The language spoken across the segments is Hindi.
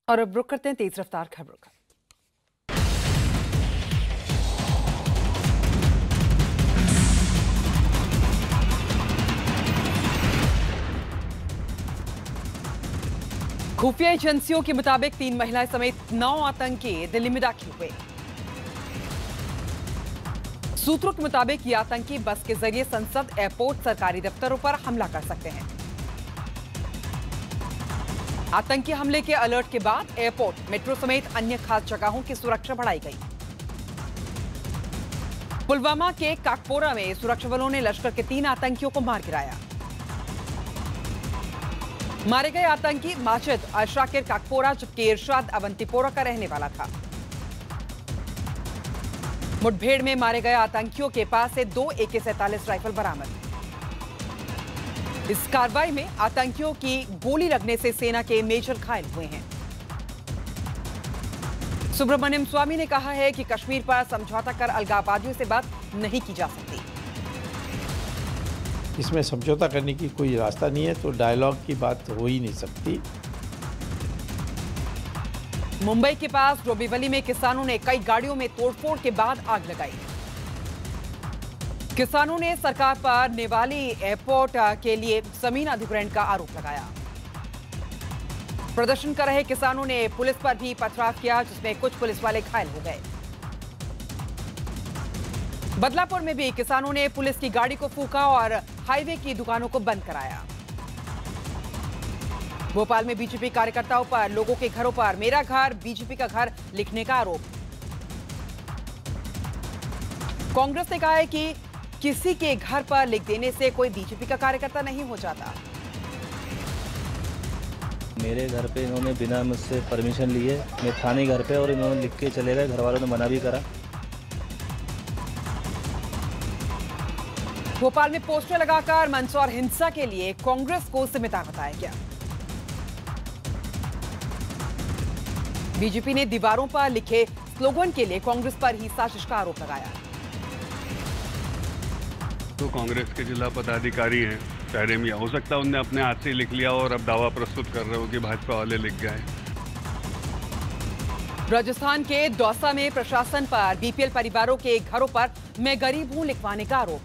और अब रुक करते हैं तेज रफ्तार खबरों का। खुफिया एजेंसियों के मुताबिक 3 महिलाएं समेत 9 आतंकी दिल्ली में दाखिल हुए। सूत्रों के मुताबिक ये आतंकी बस के जरिए संसद, एयरपोर्ट, सरकारी दफ्तरों पर हमला कर सकते हैं। आतंकी हमले के अलर्ट के बाद एयरपोर्ट, मेट्रो समेत अन्य खास जगहों की सुरक्षा बढ़ाई गई। पुलवामा के काकपोरा में सुरक्षा बलों ने लश्कर के 3 आतंकियों को मार गिराया। मारे गए आतंकी माजिद अशाकिर काकपोरा, जबकि इरशाद अवंतीपोरा का रहने वाला था। मुठभेड़ में मारे गए आतंकियों के पास से 2 AK-47 राइफल बरामद। इस कार्रवाई में आतंकियों की गोली लगने से सेना के मेजर घायल हुए हैं। सुब्रमण्यम स्वामी ने कहा है कि कश्मीर पर समझौता कर अलगाववादियों से बात नहीं की जा सकती। इसमें समझौता करने की कोई रास्ता नहीं है, तो डायलॉग की बात हो ही नहीं सकती। मुंबई के पास डोंबिवली में किसानों ने कई गाड़ियों में तोड़फोड़ के बाद आग लगाई। किसानों ने सरकार पर नेवाली एयरपोर्ट के लिए जमीन अधिग्रहण का आरोप लगाया। प्रदर्शन कर रहे किसानों ने पुलिस पर भी पथराव किया, जिसमें कुछ पुलिस वाले घायल हो गए। बदलापुर में भी किसानों ने पुलिस की गाड़ी को फूंका और हाईवे की दुकानों को बंद कराया। भोपाल में बीजेपी कार्यकर्ताओं पर लोगों के घरों पर मेरा घर बीजेपी का घर लिखने का आरोप। कांग्रेस ने कहा है कि किसी के घर पर लिख देने से कोई बीजेपी का कार्यकर्ता नहीं हो जाता। मेरे घर पे इन्होंने बिना मुझसे परमिशन लिए, मैं थाने घर पे, और इन्होंने लिख के चले गए। घर वालों ने मना भी करा। भोपाल में पोस्टर लगाकर मंदसौर हिंसा के लिए कांग्रेस को जिम्मेदार बताया गया। बीजेपी ने दीवारों पर लिखे स्लोगन के लिए कांग्रेस पर ही साजिश का आरोप लगाया। तो कांग्रेस के जिला पदाधिकारी हैं, शायद ये हो सकता है उनने अपने हाथ से लिख लिया और अब दावा प्रस्तुत कर रहे हो कि भाजपा वाले लिख गए। राजस्थान के दौसा में प्रशासन पर बीपीएल परिवारों के घरों पर मैं गरीब हूं लिखवाने का आरोप।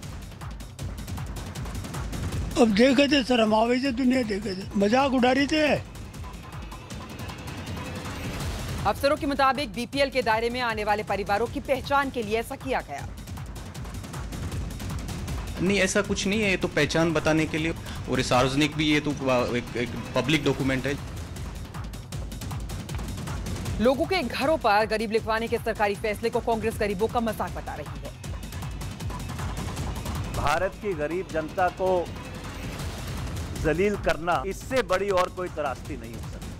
अब देखे थे शर्म आवे से दुनिया देखे थे, मजाक उड़ा रही थे। अफसरों के मुताबिक बीपीएल के दायरे में आने वाले परिवारों की पहचान के लिए ऐसा किया गया। नहीं, ऐसा कुछ नहीं है, ये तो पहचान बताने के लिए, और ये सार्वजनिक भी, ये तो एक पब्लिक डॉक्यूमेंट है। लोगों के घरों पर गरीब लिखवाने के सरकारी फैसले को कांग्रेस गरीबों का मजाक बता रही है। भारत की गरीब जनता को जलील करना, इससे बड़ी और कोई त्रासदी नहीं हो सकती।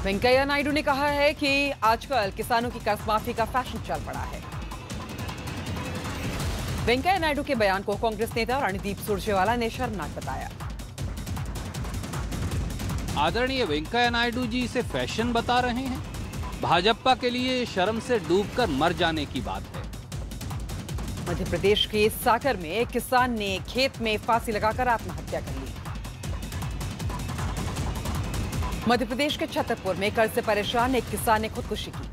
वेंकैया नायडू ने कहा है कि आजकल किसानों की कर्ज माफी का फैशन चल पड़ा है। वेंकैया नायडू के बयान को कांग्रेस नेता रणदीप सुरजेवाला ने शर्मनाक बताया। आदरणीय वेंकैया नायडू जी इसे फैशन बता रहे हैं। भाजपा के लिए शर्म से डूबकर मर जाने की बात है। मध्य प्रदेश के सागर में एक किसान ने खेत में फांसी लगाकर आत्महत्या कर ली। मध्य प्रदेश के छतरपुर में कर्ज से परेशान एक किसान ने खुदकुशी की।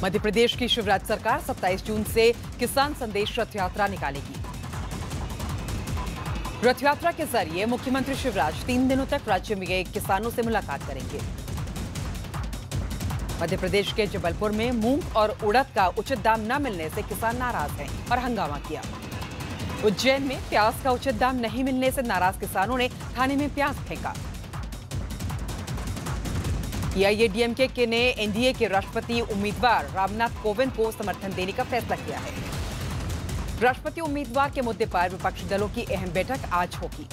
मध्य प्रदेश की शिवराज सरकार 27 जून से किसान संदेश रथ यात्रा निकालेगी। रथ यात्रा के जरिए मुख्यमंत्री शिवराज 3 दिनों तक राज्य में गए किसानों से मुलाकात करेंगे। मध्य प्रदेश के जबलपुर में मूंग और उड़द का उचित दाम न मिलने से किसान नाराज हैं और हंगामा किया। उज्जैन में प्याज का उचित दाम नहीं मिलने से नाराज किसानों ने थाने में प्याज फेंका। एआईएडीएमके ने एनडीए के राष्ट्रपति उम्मीदवार रामनाथ कोविंद को समर्थन देने का फैसला किया है। राष्ट्रपति उम्मीदवार के मुद्दे पर विपक्षी दलों की अहम बैठक आज होगी।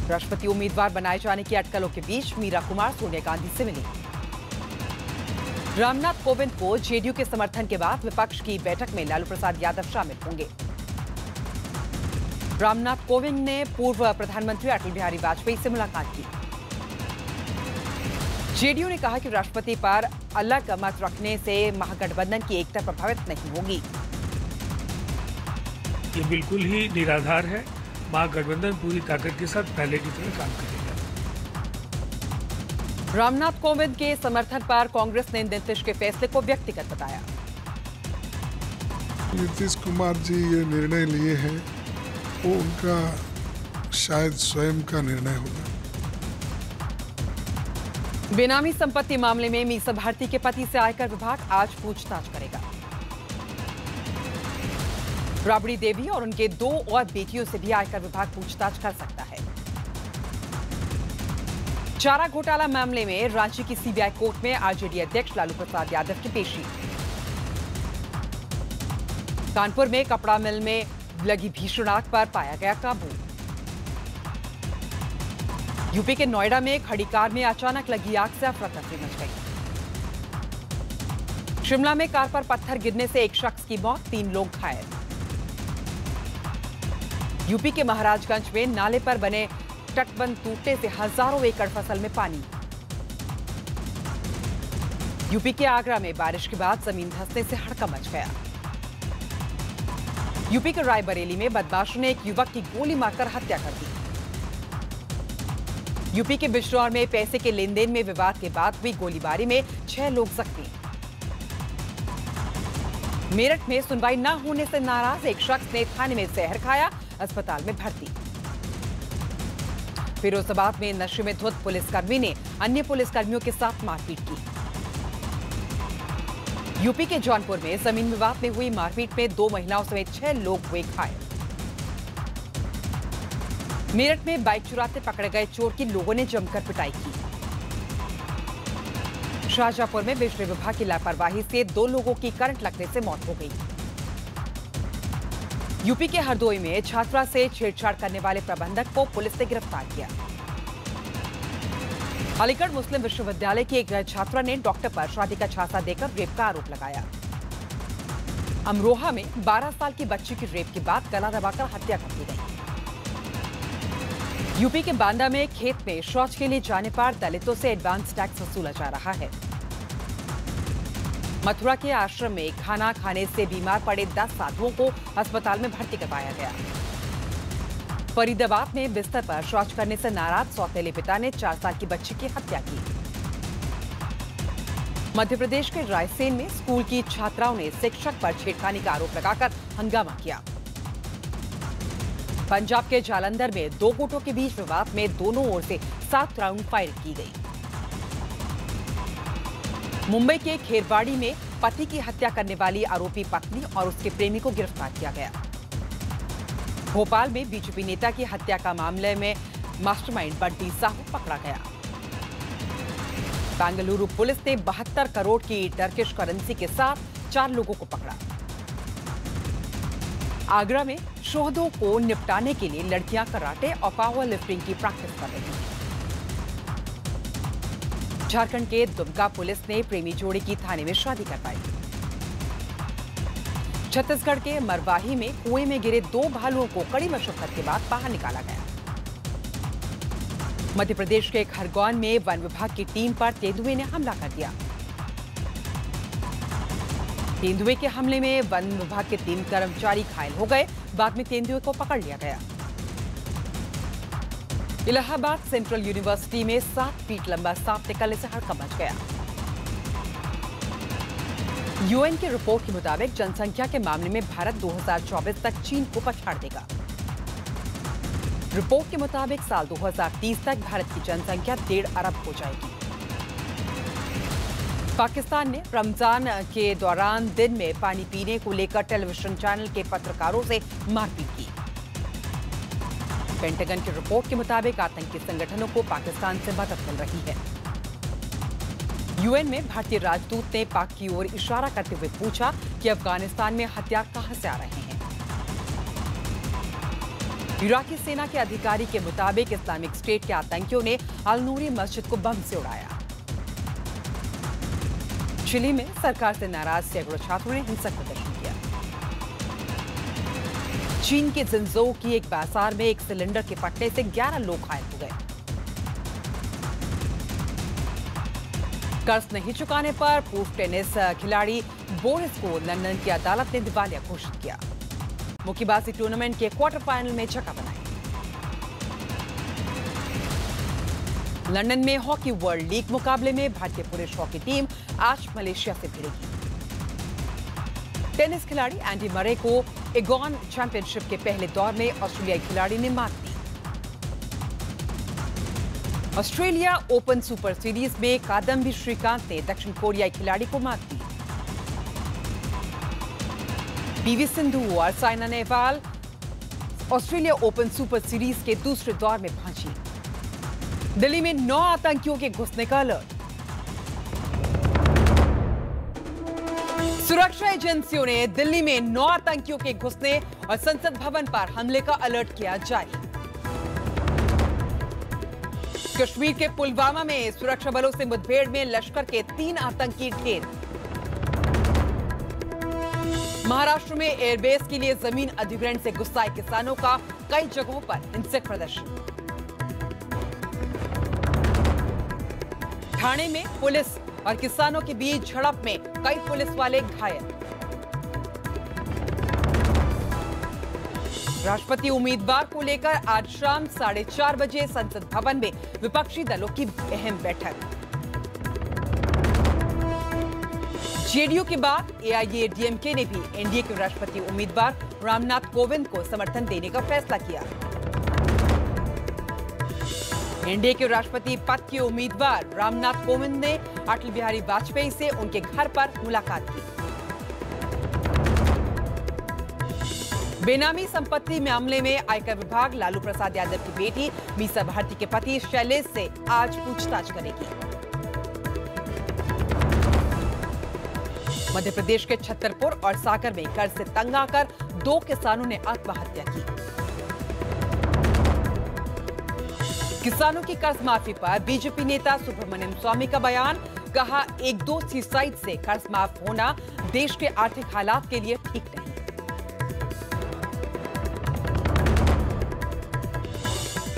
राष्ट्रपति उम्मीदवार बनाए जाने की अटकलों के बीच मीरा कुमार सोनिया गांधी से मिली। रामनाथ कोविंद को जेडीयू के समर्थन के बाद विपक्ष की बैठक में लालू प्रसाद यादव शामिल होंगे। रामनाथ कोविंद ने पूर्व प्रधानमंत्री अटल बिहारी वाजपेयी से मुलाकात की। जेडीयू ने कहा कि राष्ट्रपति पर अलग मत रखने से महागठबंधन की एकता प्रभावित नहीं होगी। ये बिल्कुल ही निराधार है महागठबंधन पूरी ताकत के साथ पहले की तरह काम करेगा। रामनाथ कोविंद के समर्थन पर कांग्रेस ने नीतीश के फैसले को व्यक्तिगत बताया। नीतीश कुमार जी ये निर्णय लिए हैं, वो उनका शायद स्वयं का निर्णय होगा। बेनामी संपत्ति मामले में मीसा भारती के पति से आयकर विभाग आज पूछताछ करेगा। राबड़ी देवी और उनके 2 और बेटियों से भी आयकर विभाग पूछताछ कर सकता है। चारा घोटाला मामले में रांची की सीबीआई कोर्ट में आरजेडी अध्यक्ष लालू प्रसाद यादव की पेशी। कानपुर में कपड़ा मिल में लगी भीषण आग पर पाया गया काबू। यूपी के नोएडा में खड़ी कार में अचानक लगी आग से अफरा तफरी मच गई। शिमला में कार पर पत्थर गिरने से एक शख्स की मौत, 3 लोग घायल। यूपी के महाराजगंज में नाले पर बने तटबंध टूटने से हजारों एकड़ फसल में पानी। यूपी के आगरा में बारिश के बाद जमीन धंसने से हड़कंप मच गया। यूपी के रायबरेली में बदमाशों ने एक युवक की गोली मारकर हत्या कर दी। यूपी के बिजनौर में पैसे के लेन देन में विवाद के बाद हुई गोलीबारी में 6 लोग जख्मी। मेरठ में सुनवाई न होने से नाराज एक शख्स ने थाने में जहर खाया, अस्पताल में भर्ती। फिरोजाबाद में नशे में धुत पुलिसकर्मी ने अन्य पुलिसकर्मियों के साथ मारपीट की। यूपी के जौनपुर में जमीन विवाद में हुई मारपीट में 2 महिलाओं समेत 6 लोग हुए घायल। मेरठ में बाइक चुराते पकड़े गए चोर की लोगों ने जमकर पिटाई की। शाहजहांपुर में बिजली विभाग की लापरवाही से 2 लोगों की करंट लगने से मौत हो गई। यूपी के हरदोई में छात्रा से छेड़छाड़ करने वाले प्रबंधक को पुलिस ने गिरफ्तार किया। अलीगढ़ मुस्लिम विश्वविद्यालय की एक छात्रा ने डॉक्टर पर शादी का झांसा देकर रेप का आरोप लगाया। अमरोहा में 12 साल की बच्ची की रेप के बाद गला दबाकर हत्या कर दी गई। यूपी के बांदा में खेत में शौच के लिए जाने पर दलितों से एडवांस टैक्स वसूला जा रहा है। मथुरा के आश्रम में खाना खाने से बीमार पड़े 10 साधुओं को अस्पताल में भर्ती करवाया गया। फरीदाबाद में बिस्तर पर शौच करने से नाराज सौतेले पिता ने 4 साल की बच्ची की हत्या की। मध्य प्रदेश के रायसेन में स्कूल की छात्राओं ने शिक्षक पर छेड़खानी का आरोप लगाकर हंगामा किया। पंजाब के जालंधर में 2 गुटों के बीच विवाद में दोनों ओर से 7 राउंड फायर की गई। मुंबई के खेरवाड़ी में पति की हत्या करने वाली आरोपी पत्नी और उसके प्रेमी को गिरफ्तार किया गया। भोपाल में बीजेपी नेता की हत्या का मामले में मास्टरमाइंड बंटी साहू पकड़ा गया। बेंगलुरु पुलिस ने 72 करोड़ की टर्किश करेंसी के साथ 4 लोगों को पकड़ा। आगरा में शोधों को निपटाने के लिए लड़कियां कराटे और पावर लिफ्टिंग की प्रैक्टिस कर रही हैं। झारखंड के दुमका पुलिस ने प्रेमी जोड़ी की थाने में शादी करवाई। छत्तीसगढ़ के मरवाही में कुएं में गिरे 2 भालुओं को कड़ी मशक्कत के बाद बाहर निकाला गया। मध्य प्रदेश के खरगोन में वन विभाग की टीम पर तेंदुए ने हमला कर दिया। तेंदुए के हमले में वन विभाग के 3 कर्मचारी घायल हो गए। बाद में तेंदुए को पकड़ लिया गया। इलाहाबाद सेंट्रल यूनिवर्सिटी में 7 फीट लंबा सांप निकलने से हड़कंप मच गया। यूएन की रिपोर्ट के मुताबिक जनसंख्या के मामले में भारत 2024 तक चीन को पछाड़ देगा। रिपोर्ट के मुताबिक साल 2030 तक भारत की जनसंख्या 1.5 अरब हो जाएगी। पाकिस्तान ने रमजान के दौरान दिन में पानी पीने को लेकर टेलीविजन चैनल के पत्रकारों से मारपीट की। पेंटागन की रिपोर्ट के मुताबिक आतंकी संगठनों को पाकिस्तान से मदद मिल रही है। यूएन में भारतीय राजदूत ने पाक की ओर इशारा करते हुए पूछा कि अफगानिस्तान में हथियार कहां से आ रहे हैं। इराकी सेना के अधिकारी के मुताबिक इस्लामिक स्टेट के आतंकियों ने अल-नूरी मस्जिद को बम से उड़ाया। चिली में सरकार से नाराज सैकड़ों छात्रों ने हिंसक प्रदर्शन किया। चीन के जिंजोउ की एक बाजार में एक सिलेंडर के फटने से 11 लोग घायल हो गए। कर्ज नहीं चुकाने पर पूर्व टेनिस खिलाड़ी बोरिस को लंदन की अदालत ने दिवालिया घोषित किया। मुक्केबाजी टूर्नामेंट के क्वार्टर फाइनल में जगह बनाई। लंदन में हॉकी वर्ल्ड लीग मुकाबले में भारतीय पुरुष हॉकी टीम आज मलेशिया से भिड़ेगी। टेनिस खिलाड़ी एंडी मरे को एगॉन चैंपियनशिप के पहले दौर में ऑस्ट्रेलियाई खिलाड़ी ने मात दी। ऑस्ट्रेलिया ओपन सुपर सीरीज में कादम्बी श्रीकांत ने दक्षिण कोरियाई खिलाड़ी को मात दी। पीवी सिंधु और Saina Nehwal Australia open super series के दूसरे दौर में पहुंची। दिल्ली में 9 आतंकियों के घुसने का अलर्ट। सुरक्षा एजेंसियों ने दिल्ली में 9 आतंकियों के घुसने और संसद भवन पर हमले का अलर्ट किया जारी। कश्मीर के पुलवामा में सुरक्षा बलों से मुठभेड़ में लश्कर के 3 आतंकी ढेर। महाराष्ट्र में एयरबेस के लिए जमीन अधिग्रहण से गुस्साए किसानों का कई जगहों पर हिंसक प्रदर्शन। ठाणे में पुलिस और किसानों के बीच झड़प में कई पुलिस वाले घायल। राष्ट्रपति उम्मीदवार को लेकर आज शाम 4:30 बजे संसद भवन में विपक्षी दलों की अहम बैठक। जेडीयू के बाद एआईएडीएमके ने भी एनडीए के राष्ट्रपति उम्मीदवार रामनाथ कोविंद को समर्थन देने का फैसला किया। एनडीए के राष्ट्रपति पद के उम्मीदवार रामनाथ कोविंद ने अटल बिहारी वाजपेयी से उनके घर पर मुलाकात की। बेनामी संपत्ति मामले में आयकर विभाग लालू प्रसाद यादव की बेटी मीसा भारती के पति शैलेश से आज पूछताछ करेगी। मध्य प्रदेश के छतरपुर और सागर में कर्ज से तंग आकर 2 किसानों ने आत्महत्या की। किसानों की कर्ज माफी पर बीजेपी नेता सुब्रमण्यम स्वामी का बयान। कहा, 1-2 सुसाइड से कर्ज माफ होना देश के आर्थिक हालात के लिए ठीक नहीं।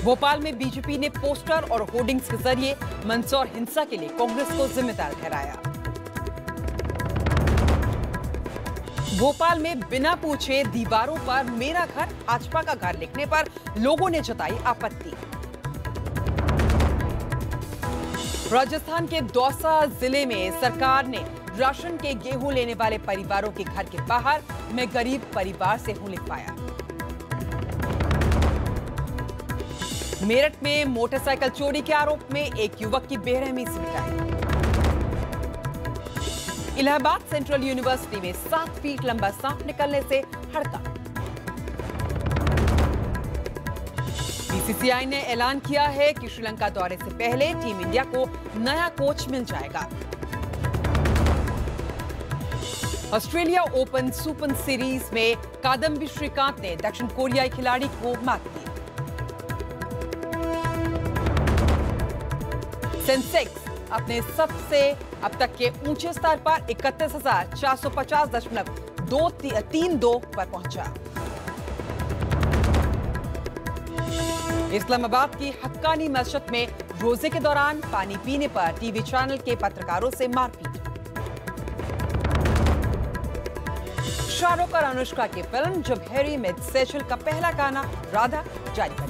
भोपाल में बीजेपी ने पोस्टर और होर्डिंग्स के जरिए मंदसौर हिंसा के लिए कांग्रेस को जिम्मेदार ठहराया। भोपाल में बिना पूछे दीवारों पर मेरा घर भाजपा का घर लिखने पर लोगों ने जताई आपत्ति। राजस्थान के दौसा जिले में सरकार ने राशन के गेहूं लेने वाले परिवारों के घर के बाहर मैं गरीब परिवार से हूं लिखवाया। मेरठ में मोटरसाइकिल चोरी के आरोप में एक युवक की बेरहमी से पिटाई। इलाहाबाद सेंट्रल यूनिवर्सिटी में 7 फीट लंबा सांप निकलने से हड़कंप। बीसीसीआई ने ऐलान किया है कि श्रीलंका दौरे से पहले टीम इंडिया को नया कोच मिल जाएगा। ऑस्ट्रेलिया ओपन सुपर सीरीज में कादम्बी श्रीकांत ने दक्षिण कोरियाई खिलाड़ी को मात दी। सेंसेक्स अपने सबसे अब तक के ऊंचे स्तर पर 31,450.232 पर पहुंचा। इस्लामाबाद की हक्कानी मस्जिद में रोजे के दौरान पानी पीने पर टीवी चैनल के पत्रकारों से मारपीट। शाहरुख और अनुष्का की फिल्म जब हैरी मेट सेजल का पहला गाना राधा जारी कर